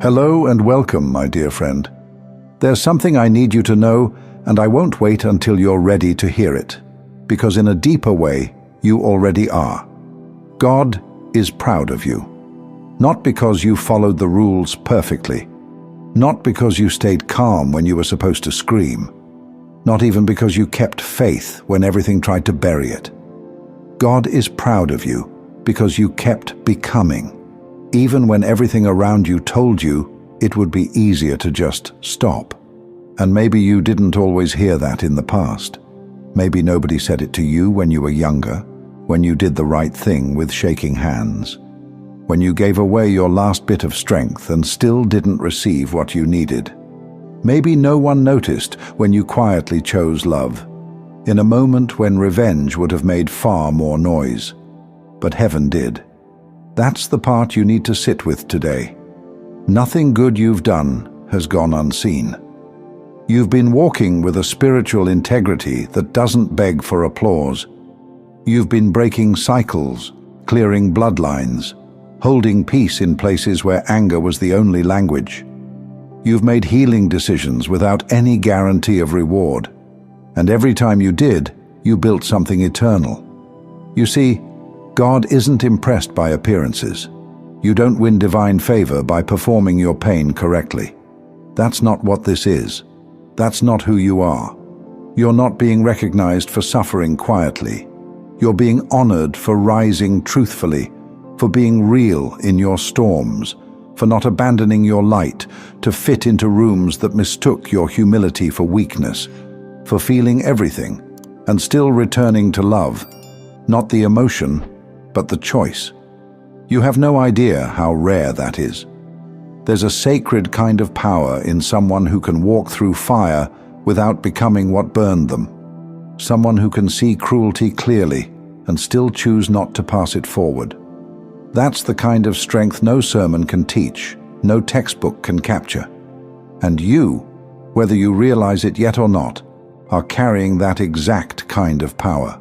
Hello and welcome, my dear friend. There's something I need you to know, and I won't wait until you're ready to hear it, because in a deeper way, you already are. God is proud of you. Not because you followed the rules perfectly, not because you stayed calm when you were supposed to scream, not even because you kept faith when everything tried to bury it. God is proud of you because you kept becoming, even when everything around you told you it would be easier to just stop. And maybe you didn't always hear that in the past. Maybe nobody said it to you when you were younger, when you did the right thing with shaking hands, when you gave away your last bit of strength and still didn't receive what you needed. Maybe no one noticed when you quietly chose love, in a moment when revenge would have made far more noise. But heaven did. That's the part you need to sit with today. Nothing good you've done has gone unseen. You've been walking with a spiritual integrity that doesn't beg for applause. You've been breaking cycles, clearing bloodlines, holding peace in places where anger was the only language. You've made healing decisions without any guarantee of reward. And every time you did, you built something eternal. You see, God isn't impressed by appearances. You don't win divine favor by performing your pain correctly. That's not what this is. That's not who you are. You're not being recognized for suffering quietly. You're being honored for rising truthfully, for being real in your storms, for not abandoning your light to fit into rooms that mistook your humility for weakness, for feeling everything and still returning to love, not the emotion, but the choice. You have no idea how rare that is. There's a sacred kind of power in someone who can walk through fire without becoming what burned them. Someone who can see cruelty clearly and still choose not to pass it forward. That's the kind of strength no sermon can teach, no textbook can capture. And you, whether you realize it yet or not, are carrying that exact kind of power.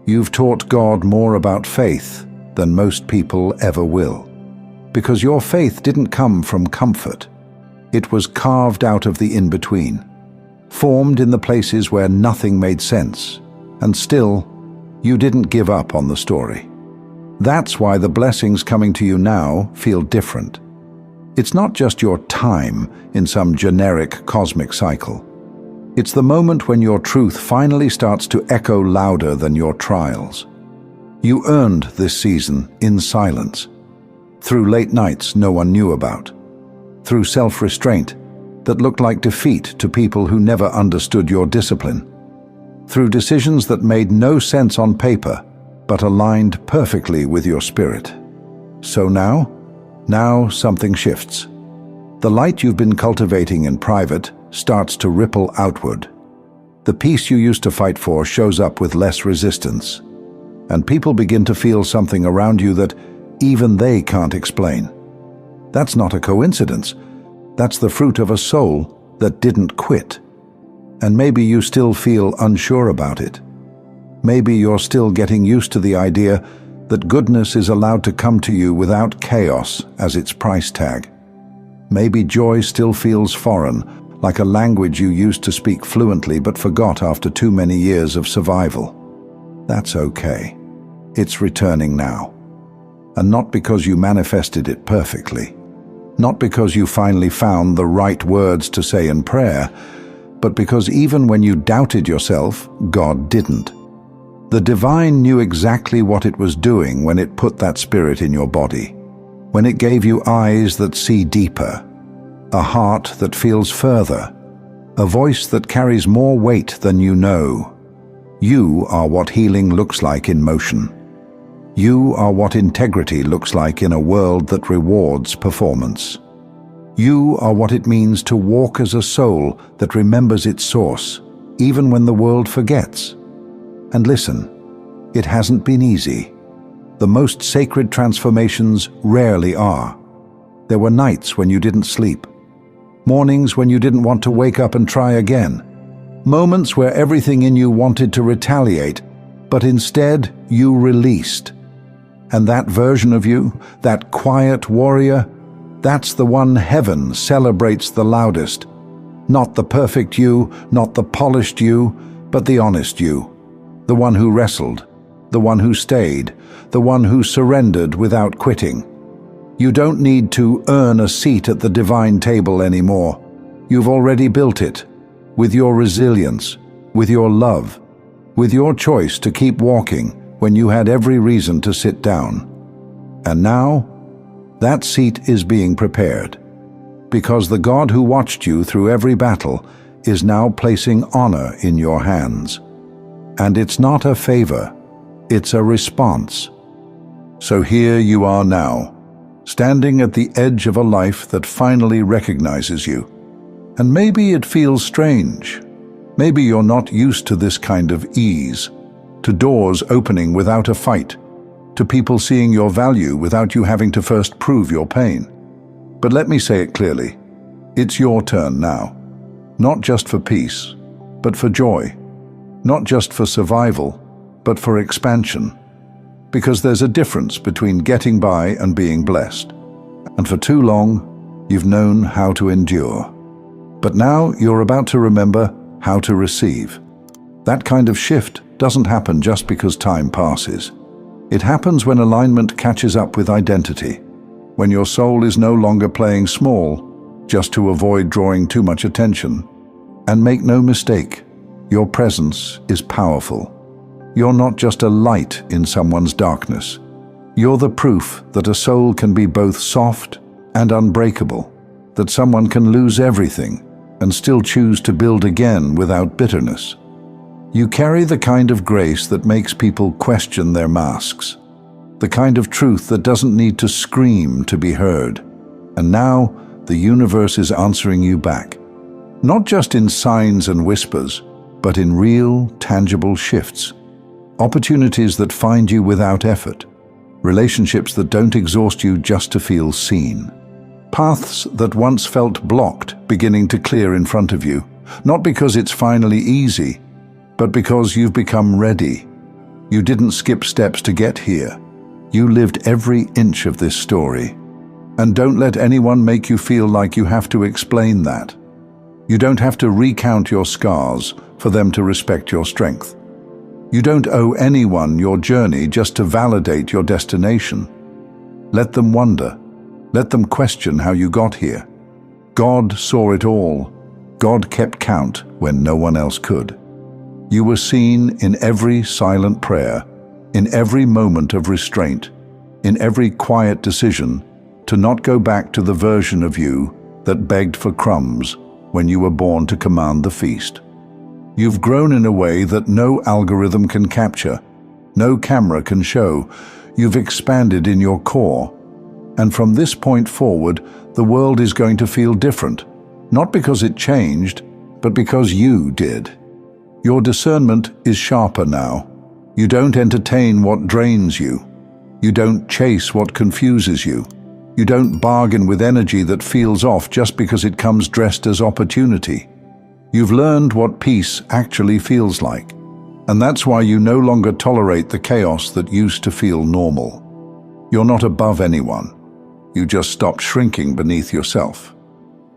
You've taught God more about faith than most people ever will. Because your faith didn't come from comfort. It was carved out of the in-between, formed in the places where nothing made sense, and still, you didn't give up on the story. That's why the blessings coming to you now feel different. It's not just your time in some generic cosmic cycle. It's the moment when your truth finally starts to echo louder than your trials. You earned this season in silence, through late nights no one knew about, through self-restraint that looked like defeat to people who never understood your discipline, through decisions that made no sense on paper but aligned perfectly with your spirit. So now something shifts. The light you've been cultivating in private starts to ripple outward. The peace you used to fight for shows up with less resistance, and people begin to feel something around you that even they can't explain. That's not a coincidence. That's the fruit of a soul that didn't quit. And maybe you still feel unsure about it. Maybe you're still getting used to the idea that goodness is allowed to come to you without chaos as its price tag. Maybe joy still feels foreign, like a language you used to speak fluently but forgot after too many years of survival. That's okay. It's returning now. And not because you manifested it perfectly, not because you finally found the right words to say in prayer, but because even when you doubted yourself, God didn't. The divine knew exactly what it was doing when it put that spirit in your body, when it gave you eyes that see deeper, a heart that feels further, a voice that carries more weight than you know. You are what healing looks like in motion. You are what integrity looks like in a world that rewards performance. You are what it means to walk as a soul that remembers its source, even when the world forgets. And listen, it hasn't been easy. The most sacred transformations rarely are. There were nights when you didn't sleep, mornings when you didn't want to wake up and try again, moments where everything in you wanted to retaliate, but instead you released. And that version of you, that quiet warrior, That's the one heaven celebrates the loudest. Not the perfect you, not the polished you, but the honest you. The one who wrestled, the one who stayed, the one who surrendered without quitting. You don't need to earn a seat at the divine table anymore. You've already built it, with your resilience, with your love, with your choice to keep walking when you had every reason to sit down. And now, that seat is being prepared, because the God who watched you through every battle is now placing honor in your hands. And it's not a favor, it's a response. So here you are now, standing at the edge of a life that finally recognizes you. And maybe it feels strange. Maybe you're not used to this kind of ease, to doors opening without a fight, to people seeing your value without you having to first prove your pain. But let me say it clearly. It's your turn now. Not just for peace, but for joy. Not just for survival, but for expansion. Because there's a difference between getting by and being blessed. And for too long, you've known how to endure. But now you're about to remember how to receive. That kind of shift doesn't happen just because time passes. It happens when alignment catches up with identity, when your soul is no longer playing small just to avoid drawing too much attention. And make no mistake, your presence is powerful. You're not just a light in someone's darkness. You're the proof that a soul can be both soft and unbreakable, that someone can lose everything and still choose to build again without bitterness. You carry the kind of grace that makes people question their masks, the kind of truth that doesn't need to scream to be heard. And now, the universe is answering you back. Not just in signs and whispers, but in real, tangible shifts. Opportunities that find you without effort. Relationships that don't exhaust you just to feel seen. Paths that once felt blocked beginning to clear in front of you. Not because it's finally easy, but because you've become ready. You didn't skip steps to get here. You lived every inch of this story. And don't let anyone make you feel like you have to explain that. You don't have to recount your scars for them to respect your strength. You don't owe anyone your journey just to validate your destination. Let them wonder. Let them question how you got here. God saw it all. God kept count when no one else could. You were seen in every silent prayer, in every moment of restraint, in every quiet decision to not go back to the version of you that begged for crumbs when you were born to command the feast. You've grown in a way that no algorithm can capture, no camera can show. You've expanded in your core. And from this point forward, the world is going to feel different, not because it changed, but because you did. Your discernment is sharper now. You don't entertain what drains you. You don't chase what confuses you. You don't bargain with energy that feels off just because it comes dressed as opportunity. You've learned what peace actually feels like, and that's why you no longer tolerate the chaos that used to feel normal. You're not above anyone. You just stopped shrinking beneath yourself.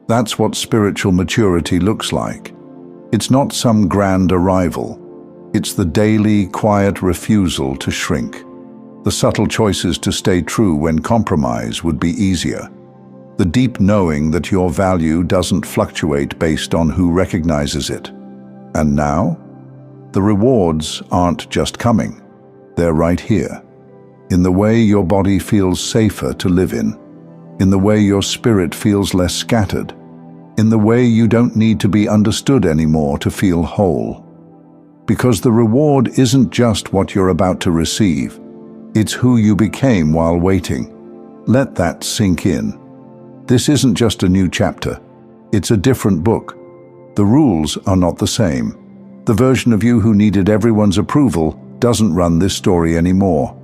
That's what spiritual maturity looks like. It's not some grand arrival. It's the daily, quiet refusal to shrink. The subtle choices to stay true when compromise would be easier. The deep knowing that your value doesn't fluctuate based on who recognizes it. And now, the rewards aren't just coming. They're right here. In the way your body feels safer to live in the way your spirit feels less scattered, in the way you don't need to be understood anymore to feel whole. Because the reward isn't just what you're about to receive. It's who you became while waiting. Let that sink in. This isn't just a new chapter. It's a different book. The rules are not the same. The version of you who needed everyone's approval doesn't run this story anymore.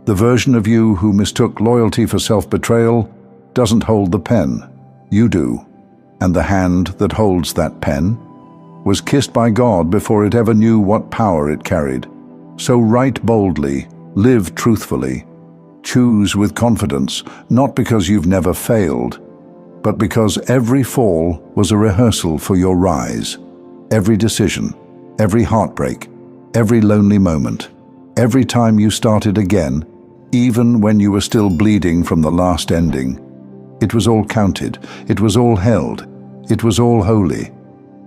The version of you who mistook loyalty for self-betrayal doesn't hold the pen. You do. And the hand that holds that pen was kissed by God before it ever knew what power it carried. So write boldly. Live truthfully. Choose with confidence, not because you've never failed, but because every fall was a rehearsal for your rise. Every decision, every heartbreak, every lonely moment, every time you started again, even when you were still bleeding from the last ending, it was all counted, it was all held, it was all holy.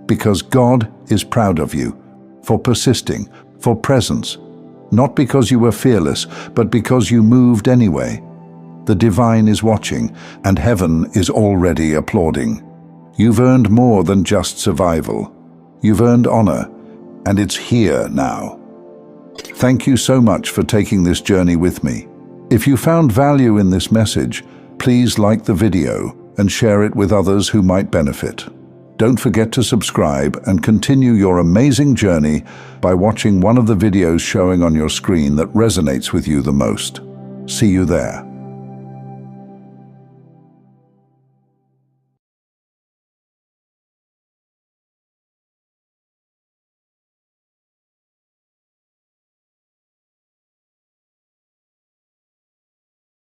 Because God is proud of you, for persisting, for presence, not because you were fearless, but because you moved anyway. The divine is watching, and heaven is already applauding. You've earned more than just survival. You've earned honor, and it's here now. Thank you so much for taking this journey with me. If you found value in this message, please like the video and share it with others who might benefit. Don't forget to subscribe and continue your amazing journey by watching one of the videos showing on your screen that resonates with you the most. See you there.